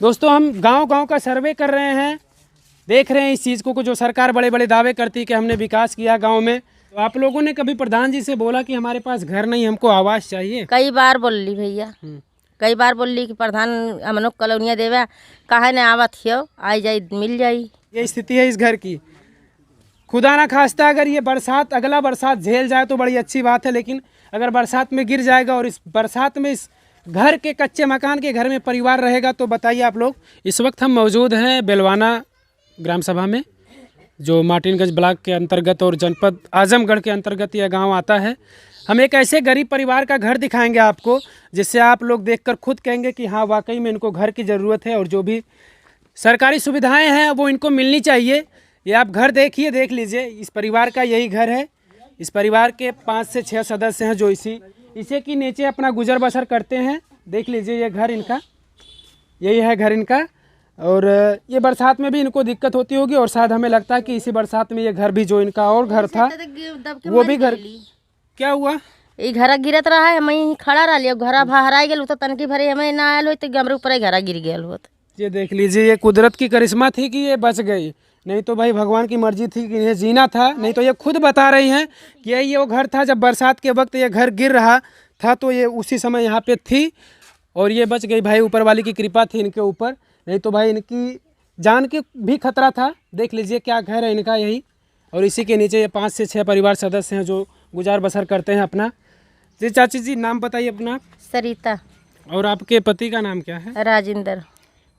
दोस्तों हम गांव-गांव का सर्वे कर रहे हैं, देख रहे हैं इस चीज़ को जो सरकार बड़े बड़े दावे करती है कि हमने विकास किया गांव में। तो आप लोगों ने कभी प्रधान जी से बोला कि हमारे पास घर नहीं, हमको आवास चाहिए? कई बार बोल ली भैया, कई बार बोल ली कि प्रधान हमनों कॉलोनिया देवे, काहे ने आवत हियो, आई जाई मिल जाई। ये स्थिति है इस घर की। खुदा ना खास्ता अगर ये बरसात अगला बरसात झेल जाए तो बड़ी अच्छी बात है, लेकिन अगर बरसात में गिर जाएगा और इस बरसात में इस घर के कच्चे मकान के घर में परिवार रहेगा तो बताइए आप लोग। इस वक्त हम मौजूद हैं बेलवाना ग्राम सभा में, जो मार्टिनगंज ब्लॉक के अंतर्गत और जनपद आजमगढ़ के अंतर्गत यह गांव आता है। हम एक ऐसे गरीब परिवार का घर दिखाएंगे आपको जिससे आप लोग देखकर खुद कहेंगे कि हाँ वाकई में इनको घर की ज़रूरत है और जो भी सरकारी सुविधाएं हैं वो इनको मिलनी चाहिए। ये आप घर देखिए, देख लीजिए, इस परिवार का यही घर है। इस परिवार के 5 से 6 सदस्य हैं जो इसे के नीचे अपना गुजर बसर करते हैं। देख लीजिए ये घर इनका, यही है घर इनका। और ये बरसात में भी इनको दिक्कत होती होगी और शायद हमें लगता है कि इसी बरसात में ये घर भी जो इनका और घर था वो भी घर। क्या हुआ? ये घरा गिरत रहा है, मैं खड़ा रह लिया, घरा बाहर गया तो तनकी भरे हमें ना आयल हो तो गमरे ऊपर घरा गिर गया हो। ये देख लीजिए, ये कुदरत की करिश्मा थी कि ये बच गई, नहीं तो भाई भगवान की मर्जी थी कि इन्हें जीना था। नहीं तो ये खुद बता रही हैं कि ये वो घर था, जब बरसात के वक्त ये घर गिर रहा था तो ये उसी समय यहाँ पे थी और ये बच गई। भाई ऊपर वाली की कृपा थी इनके ऊपर, नहीं तो भाई इनकी जान के भी खतरा था। देख लीजिए क्या घर है इनका यही, और इसी के नीचे ये 5 से 6 परिवार सदस्य हैं जो गुजार बसर करते हैं अपना। जी चाची जी, नाम बताइए अपना। सरिता। और आपके पति का नाम क्या है? राजेंद्र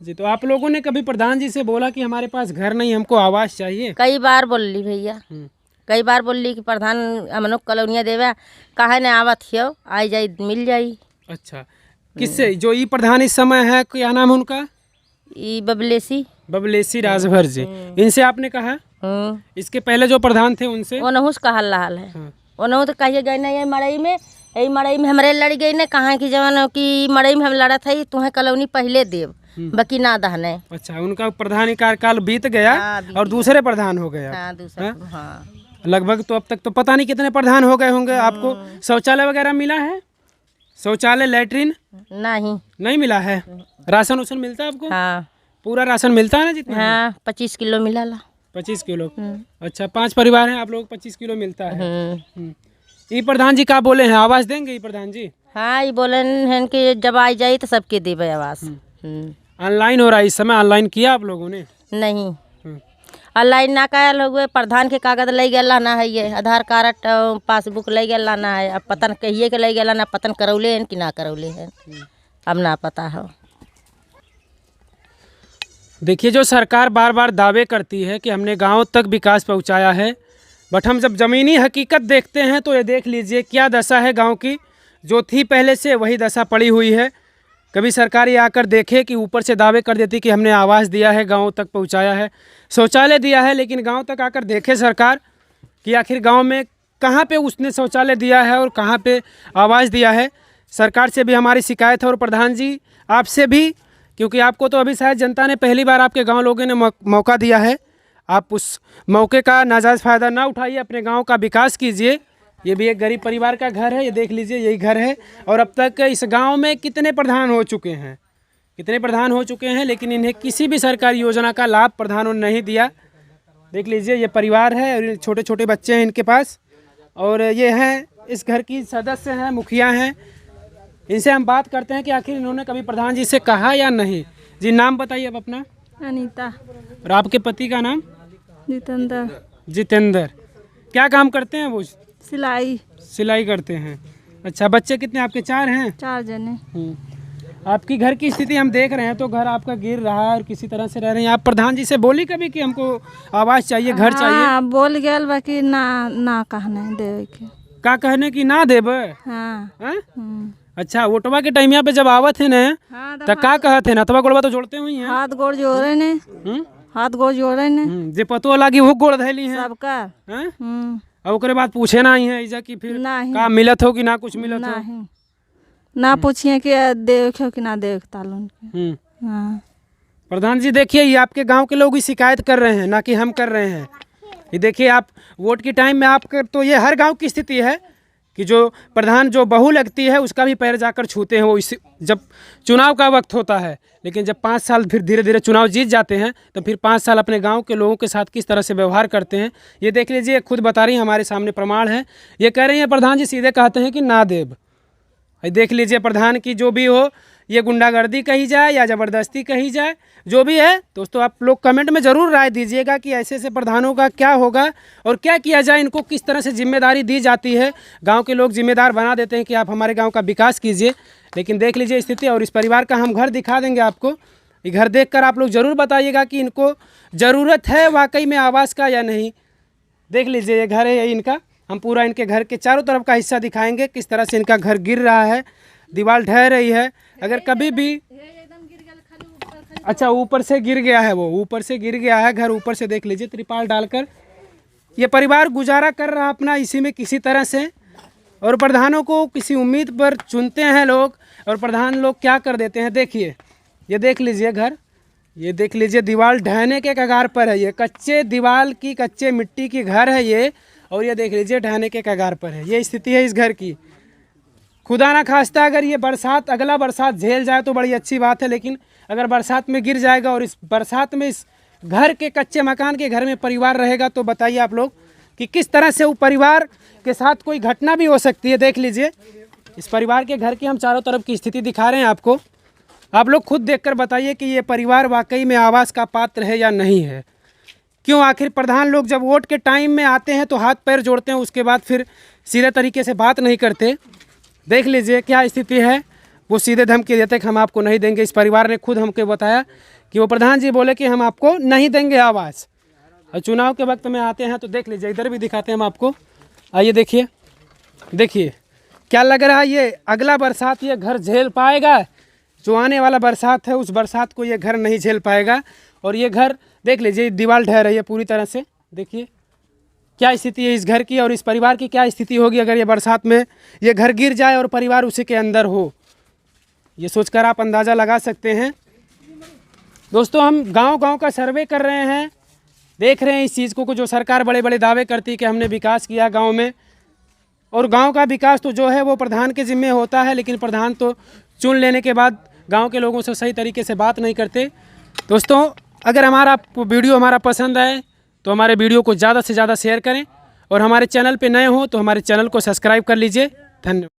जी। तो आप लोगों ने कभी प्रधान जी से बोला कि हमारे पास घर नहीं, हमको आवास चाहिए? कई बार बोल ली भैया, कई बार बोल ली कि प्रधान हमनों कॉलोनिया देवे, काहे ने आवत हियो, आई जाई मिल जाई। अच्छा, किससे? जो ई प्रधान इस समय है, क्या नाम है उनका? ई बबलेसी राजभर जी, इनसे आपने कहा? इसके पहले जो प्रधान थे उनसे? ओनहुस कहल हाल है। ओनहु तो कहिए गए नहीं, मड़ई में, यही मड़ई में हमरे लड़ गई ने, कहाँ की जवन की मड़ई में हम लड़ा था, तुम्हें कॉलोनी पहले देव बाकी ना दहने। अच्छा, उनका प्रधान कार्यकाल बीत गया और दूसरे प्रधान हो गया। हाँ, दूसरा। हाँ। लगभग तो अब तक तो पता नहीं कितने प्रधान हो गए होंगे। आपको शौचालय वगैरह मिला है? शौचालय, लैट्रिन नहीं मिला है? राशन उसन मिलता है आपको? हाँ। पूरा राशन मिलता है ना जितना? हाँ, 25 किलो मिला ला। 25 किलो? अच्छा, 5 परिवार हैं आप लोग, 25 किलो मिलता है। ये प्रधान जी क्या बोले हैं, आवास देंगे ये प्रधान जी? हाँ, ये बोले हैं कि जब आई जाए तो सबके देवे आवास। ऑनलाइन हो रहा है इस समय, ऑनलाइन किया आप लोगों ने? नहीं, ऑनलाइन ना कल हुए, प्रधान के कागज ले गया लाना है, ये आधार कार्ड पासबुक ले गया लाना है। अब पतन कहिए के ले गया लाना, पतन करौले हैं कि ना करौले हैं, अब ना पता हो। देखिए, जो सरकार बार बार दावे करती है कि हमने गांव तक विकास पहुंचाया है, बट हम जब ज़मीनी हकीकत देखते हैं तो ये देख लीजिए क्या दशा है गांव की। जो थी पहले से वही दशा पड़ी हुई है। कभी सरकार ये आकर देखे कि ऊपर से दावे कर देती कि हमने आवास दिया है, गांव तक पहुंचाया है, शौचालय दिया है, लेकिन गांव तक आकर देखे सरकार कि आखिर गांव में कहाँ पे उसने शौचालय दिया है और कहाँ पे आवास दिया है। सरकार से भी हमारी शिकायत है और प्रधान जी आपसे भी, क्योंकि आपको तो अभी शायद जनता ने पहली बार आपके गाँव लोगों ने मौका दिया है। आप उस मौके का नाजायज़ फ़ायदा ना उठाइए, अपने गाँव का विकास कीजिए। ये भी एक गरीब परिवार का घर है, ये देख लीजिए यही घर है। और अब तक इस गांव में कितने प्रधान हो चुके हैं, लेकिन इन्हें किसी भी सरकारी योजना का लाभ प्रधानों ने नहीं दिया। देख लीजिए ये परिवार है और छोटे छोटे बच्चे हैं इनके पास, और ये हैं इस घर की सदस्य हैं, मुखिया हैं। इनसे हम बात करते हैं कि आखिर इन्होंने कभी प्रधान जी से कहा या नहीं। जी, नाम बताइए अब अपना। अनीता। और आपके पति का नाम? जितेंद्र। क्या काम करते हैं वो? सिलाई करते हैं। अच्छा, बच्चे कितने आपके? 4 हैं? 4 जने। आपकी घर की स्थिति हम देख रहे हैं तो घर आपका गिर रहा है और किसी तरह से रह रहे हैं। आप प्रधान जी से बोली कभी कि हमको आवास चाहिए, घर चाहिए? हाँ, बोल गया बाकी ना कहने देवे के। का कहने की ना देवे? हाँ। अच्छा, वोटवा के टाइम पे जब आवत है ना, तो का कहत है ना, तबा गोड़वा तो जोड़ते हुई हैं? हाथ गोड़ जोड़े ने, हाथ गोड़ जोड़े ने, जे पतो लागी वो गोड़ धैली है सबका। और ओकरे बाद पूछे ना ही है इजा कि फिर का मिलत हो कि ना कुछ मिलत हो? ना पूछिए कि देख कि ना देख तालुन। प्रधान जी देखिए, ये आपके गांव के लोग ही शिकायत कर रहे हैं, ना कि हम कर रहे हैं। ये देखिए, आप वोट के टाइम में आप कर, तो ये हर गांव की स्थिति है कि जो प्रधान जो बहू लगती है उसका भी पैर जाकर छूते हैं वो इस जब चुनाव का वक्त होता है। लेकिन जब 5 साल फिर धीरे धीरे चुनाव जीत जाते हैं तो फिर 5 साल अपने गांव के लोगों के साथ किस तरह से व्यवहार करते हैं ये देख लीजिए, खुद बता रही हैं, हमारे सामने प्रमाण है। ये कह रही हैं प्रधान जी सीधे कहते हैं कि ना देव। देख लीजिए प्रधान की जो भी हो, ये गुंडागर्दी कही जाए या ज़बरदस्ती कही जाए, जो भी है दोस्तों आप लोग कमेंट में ज़रूर राय दीजिएगा कि ऐसे ऐसे प्रधानों का क्या होगा और क्या किया जाए, इनको किस तरह से जिम्मेदारी दी जाती है। गांव के लोग जिम्मेदार बना देते हैं कि आप हमारे गांव का विकास कीजिए, लेकिन देख लीजिए स्थिति। और इस परिवार का हम घर दिखा देंगे आपको, ये घर देखकर आप लोग ज़रूर बताइएगा कि इनको ज़रूरत है वाकई में आवास का या नहीं। देख लीजिए ये घर है, ये इनका, हम पूरा इनके घर के चारों तरफ का हिस्सा दिखाएंगे, किस तरह से इनका घर गिर रहा है, दीवार ढह रही है। अगर कभी भी अच्छा ऊपर से गिर गया है, वो ऊपर से गिर गया है घर, ऊपर से देख लीजिए त्रिपाल डालकर ये परिवार गुजारा कर रहा अपना इसी में किसी तरह से। और प्रधानों को किसी उम्मीद पर चुनते हैं लोग और प्रधान लोग क्या कर देते हैं। देखिए ये देख लीजिए घर, ये देख लीजिए दीवार ढहने के कगार पर है, ये कच्चे दीवार की कच्चे मिट्टी की घर है ये, और ये देख लीजिए ढहने के कगार पर है। ये स्थिति है इस घर की। खुदा ना खास्ता अगर ये बरसात अगला बरसात झेल जाए तो बड़ी अच्छी बात है, लेकिन अगर बरसात में गिर जाएगा और इस बरसात में इस घर के कच्चे मकान के घर में परिवार रहेगा तो बताइए आप लोग कि किस तरह से वो परिवार के साथ कोई घटना भी हो सकती है। देख लीजिए इस परिवार के घर की हम चारों तरफ की स्थिति दिखा रहे हैं आपको, आप लोग खुद देखकर बताइए कि ये परिवार वाकई में आवास का पात्र है या नहीं है। क्यों आखिर प्रधान लोग जब वोट के टाइम में आते हैं तो हाथ पैर जोड़ते हैं, उसके बाद फिर सीधे तरीके से बात नहीं करते। देख लीजिए क्या स्थिति है, वो सीधे धमकी देते कि हम आपको नहीं देंगे। इस परिवार ने खुद हमको बताया कि वो प्रधान जी बोले कि हम आपको नहीं देंगे आवास। और चुनाव के वक्त में आते हैं तो देख लीजिए, इधर भी दिखाते हैं हम आपको, आइए देखिए, देखिए क्या लग रहा है ये अगला बरसात ये घर झेल पाएगा। जो आने वाला बरसात है उस बरसात को ये घर नहीं झेल पाएगा। और ये घर देख लीजिए दीवार ढह रही है पूरी तरह से। देखिए क्या स्थिति है इस घर की और इस परिवार की क्या स्थिति होगी अगर ये बरसात में ये घर गिर जाए और परिवार उसी के अंदर हो। ये सोचकर आप अंदाज़ा लगा सकते हैं। दोस्तों हम गांव-गांव का सर्वे कर रहे हैं, देख रहे हैं इस चीज़ को जो सरकार बड़े बड़े दावे करती है कि हमने विकास किया गांव में, और गांव का विकास तो जो है वो प्रधान के ज़िम्मे होता है, लेकिन प्रधान तो चुन लेने के बाद गांव के लोगों से सही तरीके से बात नहीं करते। दोस्तों अगर हमारा वीडियो हमारा पसंद आए तो हमारे वीडियो को ज़्यादा से ज़्यादा शेयर करें और हमारे चैनल पे नए हो तो हमारे चैनल को सब्सक्राइब कर लीजिए। धन्यवाद।